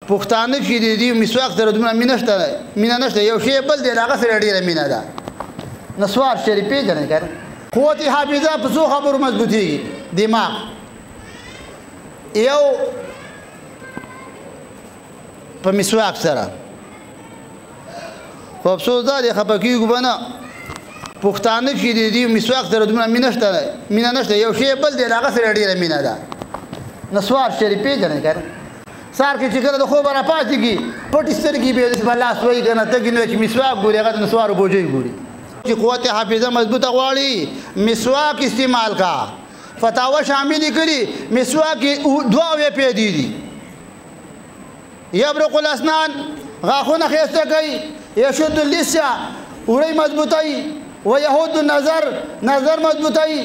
پښتانه چې دي مسواک سره دومره مینه نشته یو شی بل دی هغه سره ډېره مینه ده نسوار شریف پیژنئ که قوت حافظه په څو خبرو مضبوطېږي دماغ یو په مسواک سره خو افسوس دا دی خفه کېږو به نه پښتانه چې دي مسواک سره دومره مینه نشته یو شی بل دی هغه سره ډېره مینه ده نسوار شریف پیژنئ که سار کې چې کله د خوبه راپاڅېږي پټې سترګې به یې داسې په لاس وایي که نه تګې نه چې مسواک ګوري هغه د نسوارو بوجۍ ګوري چې قوت حافظه مضبوطه غواړي مسواک استعمال کا فتاوه شاملې کړي مسواک دوه اویا پیدې دي یبرق الاسنان غاښونه ښایسته کوي یشد اللسه وړۍ مضبوطوي ویهود النظر نظر مضبوطوي